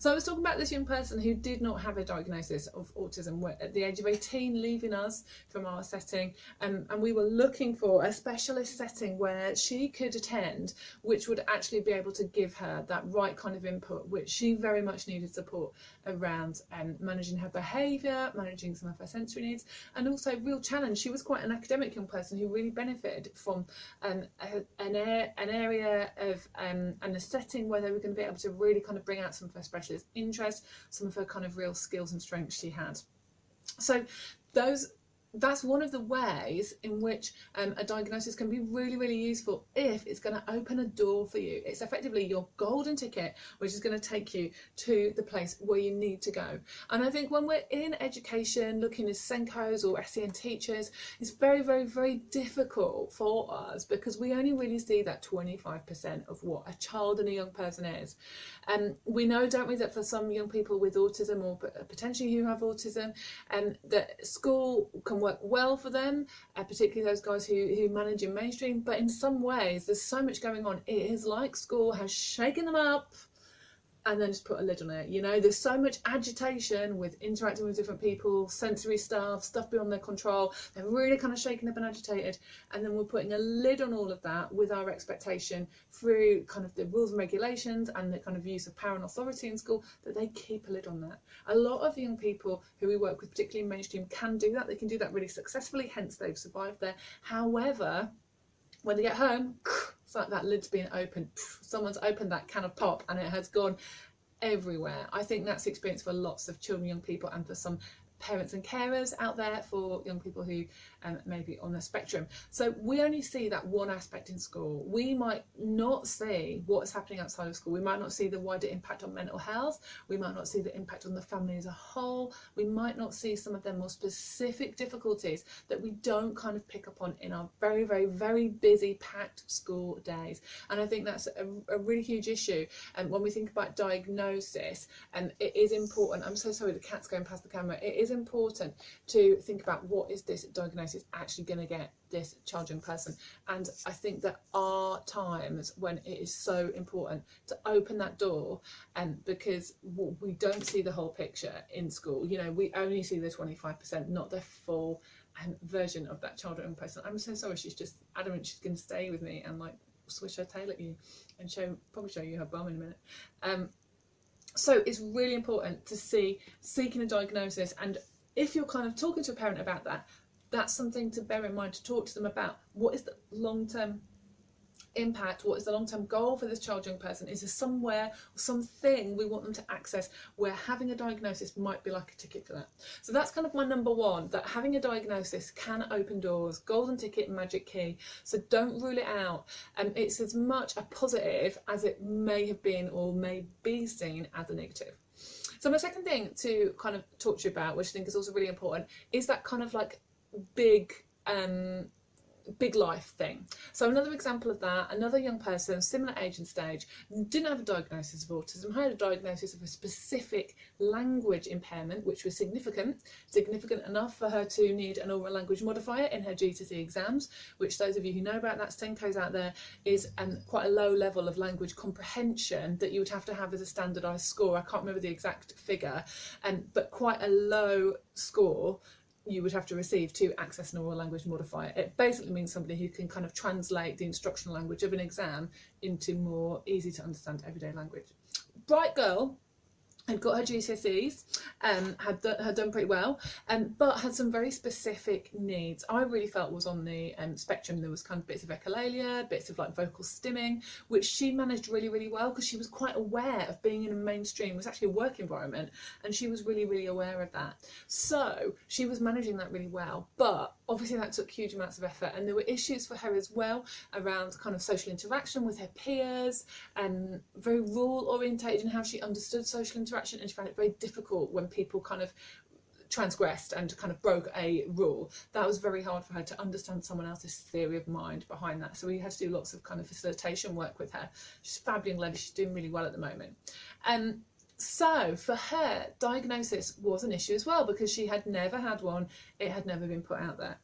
So I was talking about this young person who did not have a diagnosis of autism at the age of 18, leaving us from our setting, and we were looking for a specialist setting where she could attend, which would actually be able to give her that right kind of input, which she very much needed support around, managing her behaviour, managing some of her sensory needs, and also real challenge. She was quite an academic young person who really benefited from an area of and a setting where they were going to be able to really kind of bring out some of her specialist interests, some of her kind of real skills and strengths she had. So that's one of the ways in which a diagnosis can be really, really useful if it's going to open a door for you. It's effectively your golden ticket, which is going to take you to the place where you need to go. And I think when we're in education, looking as Senkos or SEN teachers, it's very, very, very difficult for us because we only really see that 25% of what a child and a young person is. We know, don't we, that for some young people with autism or potentially who have autism, that school can work well for them, particularly those guys who manage in mainstream, but in some ways there's so much going on. It is like school has shaken them up and then just put a lid on it. You know, there's so much agitation with interacting with different people, sensory stuff beyond their control. They're really kind of shaken up and agitated, and then we're putting a lid on all of that with our expectation through kind of the rules and regulations and the kind of use of power and authority in school, that they keep a lid on that. A lot of young people who we work with, particularly in mainstream, can do that. They can do that really successfully, hence they've survived there. However, when they get home, it's like that lid's being opened. Someone's opened that can of pop and it has gone everywhere. I think that's the experience for lots of children, young people, and for some parents and carers out there for young people who may be on the spectrum. So we only see that one aspect in school. We might not see what's happening outside of school. We might not see the wider impact on mental health. We might not see the impact on the family as a whole. We might not see some of their more specific difficulties that we don't kind of pick up on in our very, very, very busy, packed school days. And I think that's a really huge issue. And when we think about diagnosis, it is important. I'm so sorry, the cat's going past the camera. It is important to think about what is this diagnosis actually going to get this child, young person. And I think there are times when it is so important to open that door, because we don't see the whole picture in school. You know, we only see the 25%, not the full version of that child or young person. I'm so sorry, she's just adamant she's going to stay with me and like swish her tail at you and probably show you her bum in a minute. So it's really important to seeking a diagnosis, and if you're kind of talking to a parent about that, that's something to bear in mind, to talk to them about. What is the long-term impact? What is the long-term goal for this child, young person? Is there somewhere or something we want them to access where having a diagnosis might be like a ticket for that? So that's kind of my number one, that having a diagnosis can open doors, golden ticket, magic key. So don't rule it out. It's as much a positive as it may have been or may be seen as a negative. So my second thing to kind of talk to you about, which I think is also really important, is that kind of like big life thing. So another example of that, another young person, similar age and stage, didn't have a diagnosis of autism, had a diagnosis of a specific language impairment, which was significant enough for her to need an oral language modifier in her GCSE exams, which those of you who know about that, Senkos out there, is quite a low level of language comprehension that you would have to have as a standardised score. I can't remember the exact figure, but quite a low score you would have to receive to access an oral language modifier. It basically means somebody who can kind of translate the instructional language of an exam into more easy to understand everyday language. Bright girl, had got her GCSEs, had done pretty well, but had some very specific needs. I really felt was on the spectrum. There was kind of bits of echolalia, bits of like vocal stimming, which she managed really, really well because she was quite aware of being in a mainstream. It was actually a work environment, and she was really, really aware of that. So she was managing that really well, but obviously that took huge amounts of effort, and there were issues for her as well around kind of social interaction with her peers, and very rule orientated in how she understood social interaction, and she found it very difficult when people kind of transgressed and kind of broke a rule. That was very hard for her to understand someone else's theory of mind behind that. So we had to do lots of kind of facilitation work with her. She's a fab young lady, she's doing really well at the moment. So for her, diagnosis was an issue as well, because she had never had one, it had never been put out there.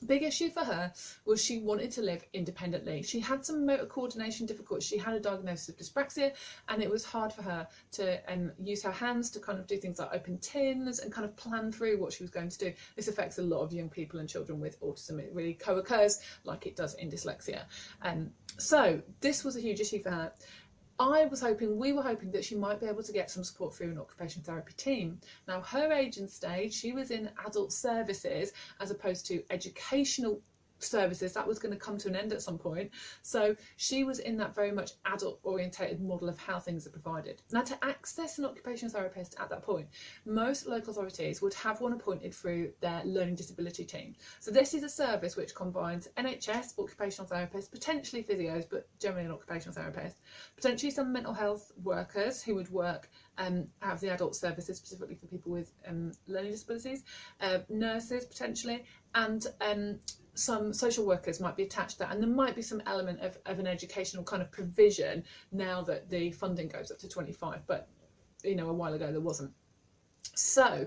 Big issue for her was she wanted to live independently. She had some motor coordination difficulties. She had a diagnosis of dyspraxia, and it was hard for her to use her hands to kind of do things like open tins and kind of plan through what she was going to do. This affects a lot of young people and children with autism. It really co-occurs like it does in dyslexia. So this was a huge issue for her. We were hoping that she might be able to get some support through an occupational therapy team. Now, her age and stage, she was in adult services as opposed to educational services. That was going to come to an end at some point. So she was in that very much adult orientated model of how things are provided. Now, to access an occupational therapist at that point, most local authorities would have one appointed through their learning disability team. So this is a service which combines NHS occupational therapists, potentially physios, but generally an occupational therapist, potentially some mental health workers who would work out of the adult services specifically for people with learning disabilities, nurses potentially, and some social workers might be attached to that, and there might be some element of an educational kind of provision now that the funding goes up to 25, but a while ago there wasn't. So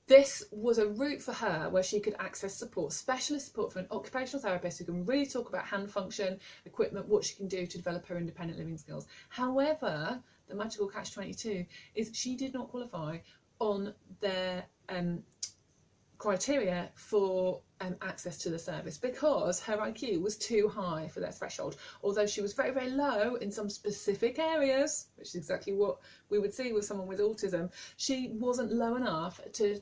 this was a route for her where she could access support, specialist support from an occupational therapist who can really talk about hand function, equipment, what she can do to develop her independent living skills. However, the magical catch-22 is she did not qualify on their criteria for access to the service because her IQ was too high for their threshold. Although she was very, very low in some specific areas, which is exactly what we would see with someone with autism, she wasn't low enough to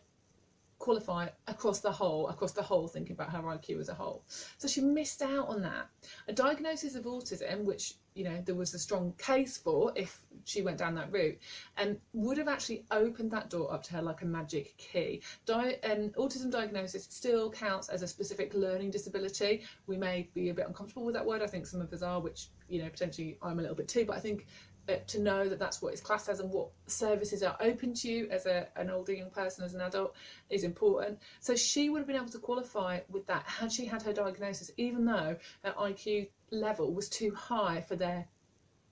qualify across the whole, thinking about her IQ as a whole. So she missed out on that. A diagnosis of autism, which there was a strong case for if she went down that route, and would have actually opened that door up to her like a magic key. Autism diagnosis still counts as a specific learning disability. We may be a bit uncomfortable with that word. I think some of us are, which potentially I'm a little bit too, but I think to know that that's what it's classed as and what services are open to you as an older young person, as an adult, is important. So she would have been able to qualify with that had she had her diagnosis, even though her IQ level was too high for their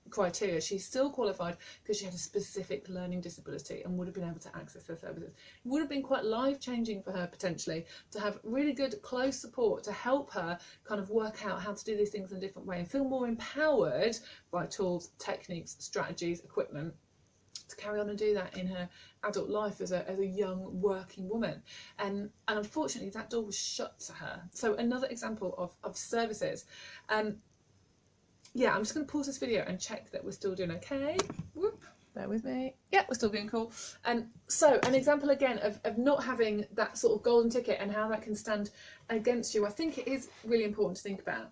criteria. She still qualified because she had a specific learning disability and would have been able to access her services. It would have been quite life-changing for her potentially to have really good close support to help her kind of work out how to do these things in a different way and feel more empowered by tools, techniques, strategies, equipment to carry on and do that in her adult life as a young working woman. And unfortunately that door was shut to her. So another example of services. Yeah, I'm just going to pause this video and check that we're still doing okay. Whoop, bear with me. Yeah, we're still doing cool. So an example again of not having that sort of golden ticket and how that can stand against you, I think it is really important to think about.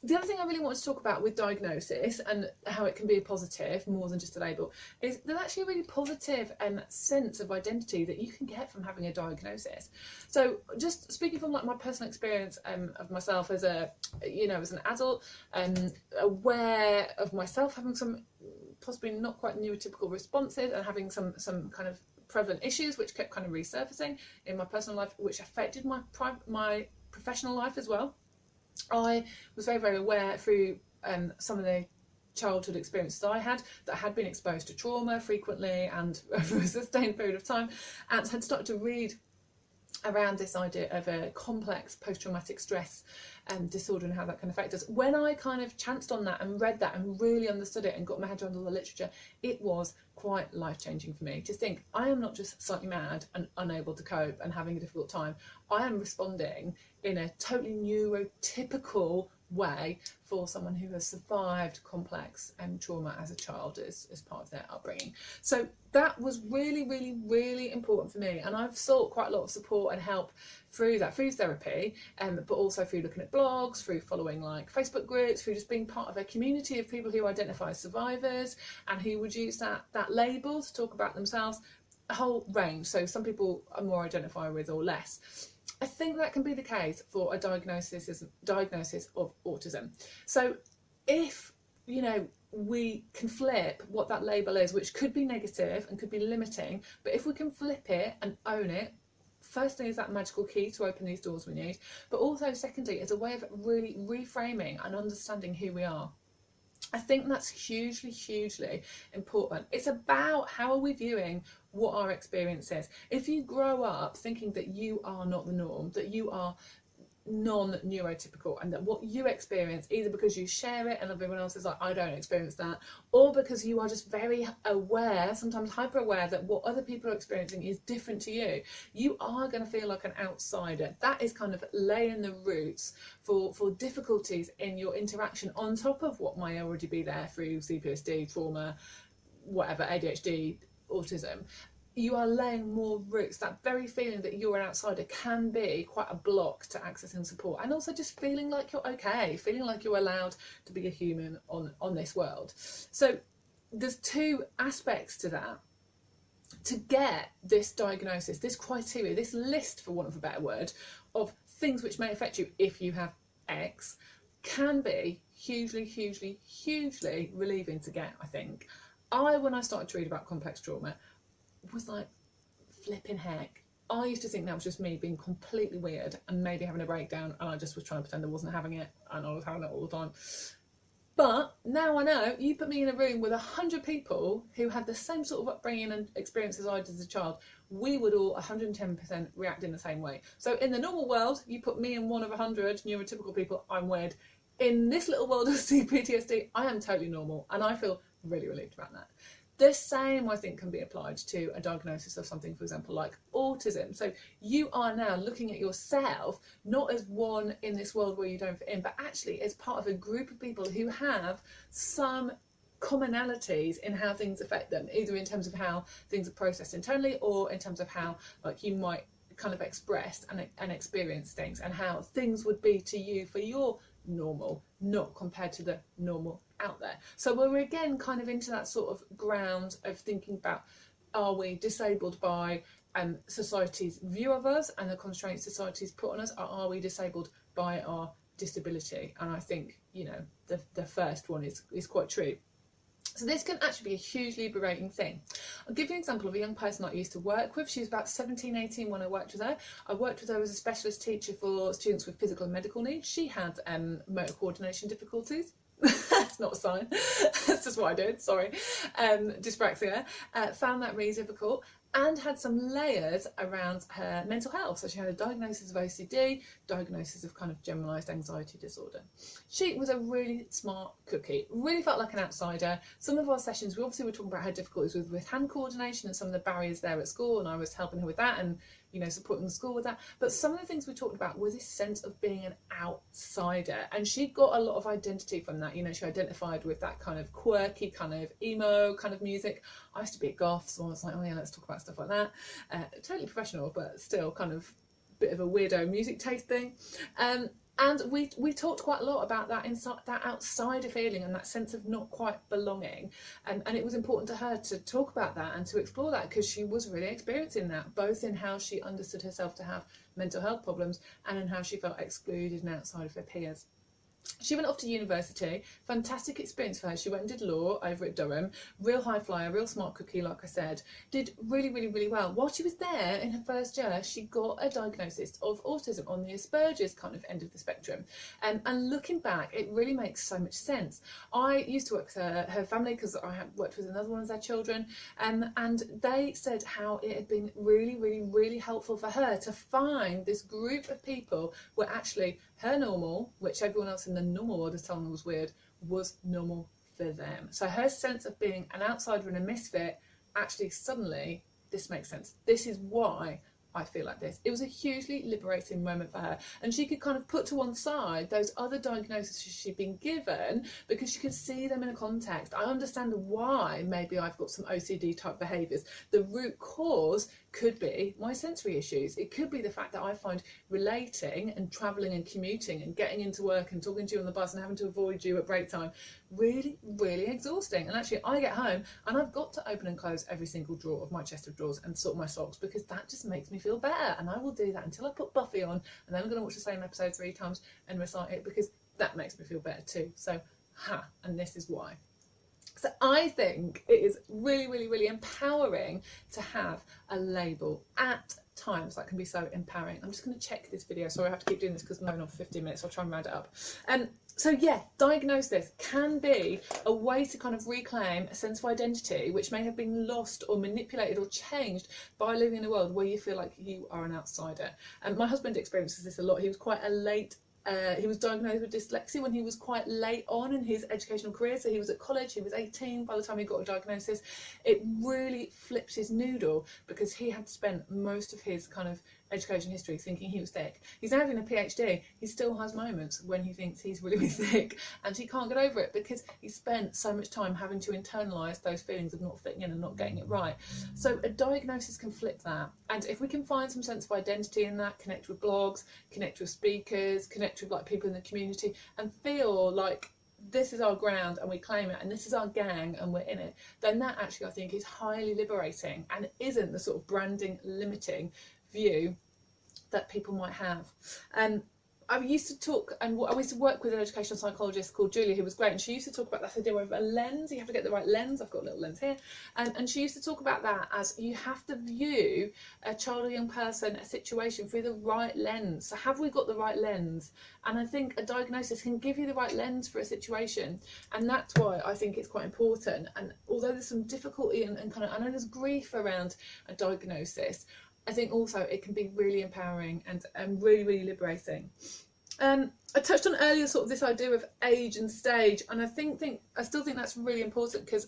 The other thing I really want to talk about with diagnosis and how it can be a positive more than just a label is there's actually a really positive sense of identity that you can get from having a diagnosis. So just speaking from like my personal experience of myself as as an adult, aware of myself having some possibly not quite neurotypical responses and having some kind of prevalent issues which kept kind of resurfacing in my personal life, which affected my professional life as well. I was very, very aware through some of the childhood experiences I had that I had been exposed to trauma frequently and over a sustained period of time, and had started to read around this idea of a complex post-traumatic stress disorder and how that can affect us. When I kind of chanced on that and read that and really understood it and got my head around all the literature, it was quite life-changing for me to think I am not just slightly mad and unable to cope and having a difficult time. I am responding in a totally neurotypical way for someone who has survived complex trauma as a child as part of their upbringing. So that was really, really, really important for me, and I've sought quite a lot of support and help through that, through therapy, but also through looking at blogs, through following like Facebook groups, through just being part of a community of people who identify as survivors and who would use that label to talk about themselves, a whole range. So some people are more identify with or less. I think that can be the case for a diagnosis of autism. So if, we can flip what that label is, which could be negative and could be limiting, but if we can flip it and own it, firstly is that magical key to open these doors we need, but also secondly is a way of really reframing and understanding who we are. I think that's hugely, hugely important. It's about how are we viewing what our experience is. If you grow up thinking that you are not the norm, that you are non-neurotypical, and that what you experience, either because you share it and everyone else is like, I don't experience that, or because you are just very aware, sometimes hyper aware, that what other people are experiencing is different to you, you are going to feel like an outsider. That is kind of laying the roots for difficulties in your interaction, on top of what might already be there through CPSD, trauma, whatever, ADHD, autism. You are laying more roots. That very feeling that you're an outsider can be quite a block to accessing support, and also just feeling like you're okay, feeling like you're allowed to be a human on this world. So there's two aspects to that. To get this diagnosis, this criteria, this list, for want of a better word, of things which may affect you if you have X, can be hugely, hugely, hugely relieving to get, I think. When I started to read about complex trauma, was like, flipping heck, I used to think that was just me being completely weird and maybe having a breakdown, and I just was trying to pretend I wasn't having it, and I was having it all the time. But now I know, you put me in a room with 100 people who had the same sort of upbringing and experience as I did as a child, we would all 110% react in the same way. So in the normal world, you put me in one of 100 neurotypical people, I'm weird. In this little world of CPTSD, I am totally normal, and I feel really relieved about that. The same, I think, can be applied to a diagnosis of something, for example, like autism. So you are now looking at yourself not as one in this world where you don't fit in, but actually as part of a group of people who have some commonalities in how things affect them, either in terms of how things are processed internally, or in terms of how, like, you might kind of express and experience things, and how things would be to you for your normal, not compared to the normal out there. So we're again kind of into that sort of ground of thinking about, are we disabled by society's view of us and the constraints society's put on us, or are we disabled by our disability? And I think, you know, the first one is quite true. So this can actually be a hugely liberating thing. I'll give you an example of a young person I used to work with. She was about 17, 18 when I worked with her. I worked with her as a specialist teacher for students with physical and medical needs. She had motor coordination difficulties. That's not a sign. That's just what I did, sorry. Dyspraxia. Found that really difficult, and had some layers around her mental health. So she had a diagnosis of OCD, diagnosis of kind of generalised anxiety disorder. She was a really smart cookie, really felt like an outsider. Some of our sessions, we obviously were talking about her difficulties with hand coordination and some of the barriers there at school, and I was helping her with that and, you know, supporting the school with that. But some of the things we talked about was this sense of being an outsider, and she got a lot of identity from that. You know, she identified with that kind of quirky, kind of emo kind of music. I used to be a goth, so I was like, oh yeah, let's talk about stuff like that. Totally professional, but still kind of bit of a weirdo music taste thing. And we talked quite a lot about that that outsider feeling and that sense of not quite belonging. And it was important to her to talk about that and to explore that, because she was really experiencing that, both in how she understood herself to have mental health problems and in how she felt excluded and outside of her peers. She went off to university, fantastic experience for her. She went and did law over at Durham, real high flyer, real smart cookie, like I said, did really, really, really well. While she was there in her first year, she got a diagnosis of autism on the Asperger's kind of end of the spectrum. And looking back, it really makes so much sense. I used to work with her family, because I had worked with another one of their children, and they said how it had been really, really, really helpful for her to find this group of people where actually her normal, which everyone else in the normal world is telling her was weird, was normal for them. So her sense of being an outsider and a misfit, actually suddenly, this makes sense. This is why I feel like this. It was a hugely liberating moment for her, and she could kind of put to one side those other diagnoses she'd been given, because she could see them in a context. I understand why maybe I've got some OCD type behaviours. The root cause could be my sensory issues. It could be the fact that I find relating and travelling and commuting and getting into work and talking to you on the bus and having to avoid you at break time really, really exhausting. And actually I get home and I've got to open and close every single drawer of my chest of drawers and sort my socks, because that just makes me feel better. And I will do that until I put Buffy on, and then I'm going to watch the same episode 3 times and recite it, because that makes me feel better too. So, and this is why. So I think it is really, really, really empowering to have a label at times that can be so empowering. I'm just going to check this video. Sorry, I have to keep doing this because I'm going on for 15 minutes. I'll try and round it up. So yeah, Diagnose This can be a way to kind of reclaim a sense of identity which may have been lost or manipulated or changed by living in a world where you feel like you are an outsider. And my husband experiences this a lot. He was quite a late he was diagnosed with dyslexia when he was quite late on in his educational career. So he was at college, he was 18 by the time he got a diagnosis. It really flipped his noodle because he had spent most of his kind of education history thinking he was thick. He's now doing a PhD. He still has moments when he thinks he's really thick, and he can't get over it because he spent so much time having to internalise those feelings of not fitting in and not getting it right. So a diagnosis can flip that, and if we can find some sense of identity in that, connect with blogs, connect with speakers, connect with like people in the community, and feel like this is our ground and we claim it, and this is our gang and we're in it, then that actually I think is highly liberating and isn't the sort of branding limiting view that people might have. I used to talk, and I used to work with an educational psychologist called Julia, who was great, and she used to talk about that idea of a lens. You have to get the right lens. I've got a little lens here, and she used to talk about that as you have to view a child or young person, a situation through the right lens. So have we got the right lens? And I think a diagnosis can give you the right lens for a situation, and that's why I think it's quite important. And although there's some difficulty and kind of, I know there's grief around a diagnosis, I think also it can be really empowering and really, really liberating. I touched on earlier sort of this idea of age and stage, and I still think that's really important because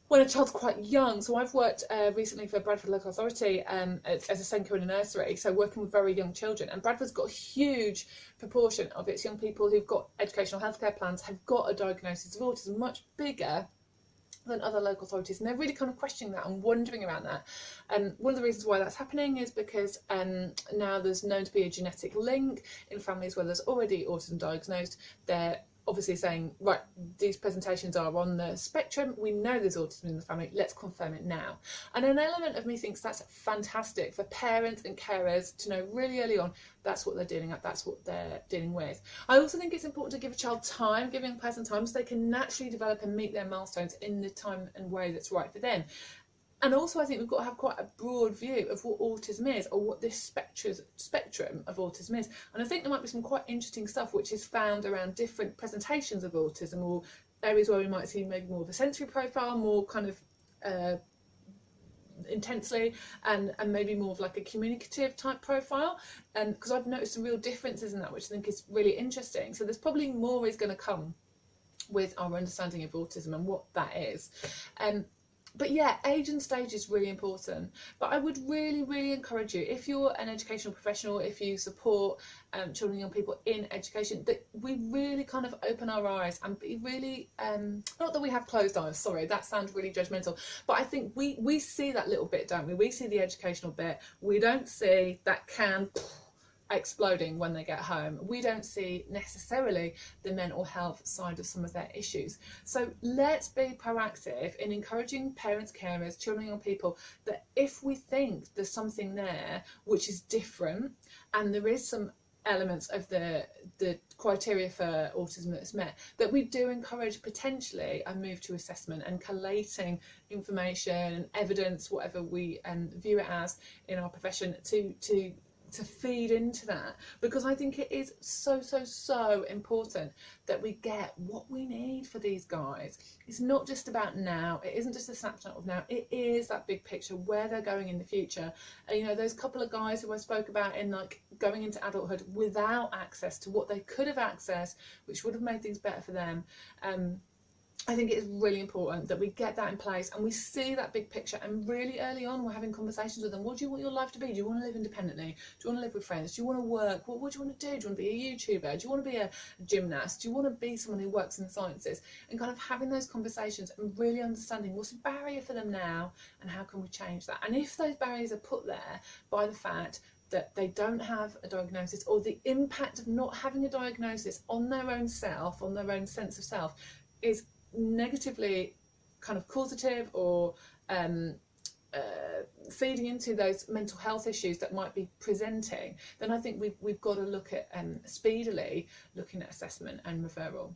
when a child's quite young, so I've worked recently for Bradford Local Authority as a Senko in a nursery, so working with very young children, and Bradford's got a huge proportion of its young people who've got educational healthcare plans have got a diagnosis of autism, much bigger than other local authorities, and they're really kind of questioning that and wondering around that. One of the reasons why that's happening is because now there's known to be a genetic link in families where there's already autism diagnosed. They're obviously saying, right, these presentations are on the spectrum, we know there's autism in the family, let's confirm it now. And an element of me thinks that's fantastic for parents and carers to know really early on that's what they're dealing at, that's what they're dealing with. I also think it's important to give a child time, give a young person time, so they can naturally develop and meet their milestones in the time and way that's right for them. And also I think we've got to have quite a broad view of what autism is, or what this spectrum of autism is. And I think there might be some quite interesting stuff which is found around different presentations of autism, or areas where we might see maybe more of a sensory profile, more kind of intensely, and maybe more of like a communicative type profile, and because I've noticed some real differences in that, which I think is really interesting. So there's probably more is going to come with our understanding of autism and what that is. But yeah, age and stage is really important. But I would really, really encourage you, if you're an educational professional, if you support children and young people in education, that we really kind of open our eyes and be really, not that we have closed eyes, sorry, that sounds really judgmental, but I think we see that little bit, don't we? We see the educational bit. We don't see that can exploding when they get home. We don't see necessarily the mental health side of some of their issues. So let's be proactive in encouraging parents, carers, children and young people that if we think there's something there which is different, and there is some elements of the criteria for autism that's met, that we do encourage potentially a move to assessment and collating information and evidence, whatever we view it as in our profession, to feed into that, because I think it is so important that we get what we need for these guys. It's not just about now, it isn't just a snapshot of now, it is that big picture where they're going in the future. And you know, those couple of guys who I spoke about in like going into adulthood without access to what they could have accessed, which would have made things better for them, I think it is really important that we get that in place and we see that big picture, and really early on we're having conversations with them. What do you want your life to be? Do you want to live independently? Do you want to live with friends? Do you want to work? What do you want to do? Do you want to be a YouTuber? Do you want to be a gymnast? Do you want to be someone who works in the sciences? And kind of having those conversations and really understanding what's the barrier for them now and how can we change that. And if those barriers are put there by the fact that they don't have a diagnosis, or the impact of not having a diagnosis on their own self, on their own sense of self, is negatively kind of causative or feeding into those mental health issues that might be presenting, then I think we've got to look at speedily looking at assessment and referral.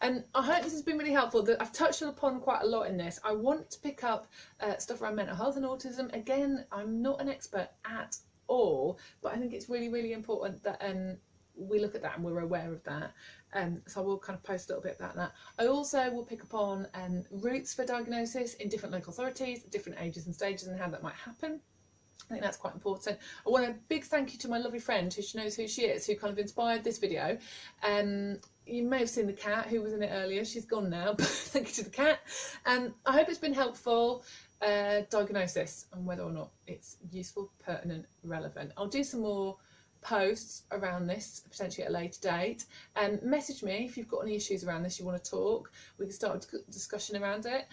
And I hope this has been really helpful. I've touched upon quite a lot in this. I want to pick up stuff around mental health and autism. Again, I'm not an expert at all, but I think it's really, really important that we look at that and we're aware of that. So I will kind of post a little bit about that. I also will pick up on routes for diagnosis in different local authorities, different ages and stages, and how that might happen. I think that's quite important. I want a big thank you to my lovely friend who knows who she is, who kind of inspired this video. You may have seen the cat who was in it earlier. She's gone now, but thank you to the cat. I hope it's been helpful. Diagnosis and whether or not it's useful, pertinent, relevant. I'll do some more posts around this potentially at a later date, and message me if you've got any issues around this, you want to talk, we can start a discussion around it.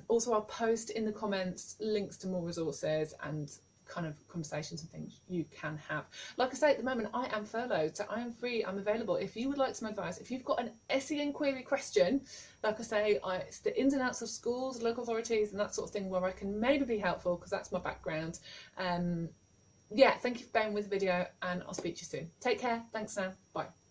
Also, I'll post in the comments links to more resources and kind of conversations and things you can have. Like I say, at the moment I am furloughed, so I am free, I'm available. If you would like some advice, if you've got an SEN query question, like I say, it's the ins and outs of schools, local authorities and that sort of thing where I can maybe be helpful, because that's my background. Yeah, thank you for bearing with the video, and I'll speak to you soon. Take care. Thanks now. Bye.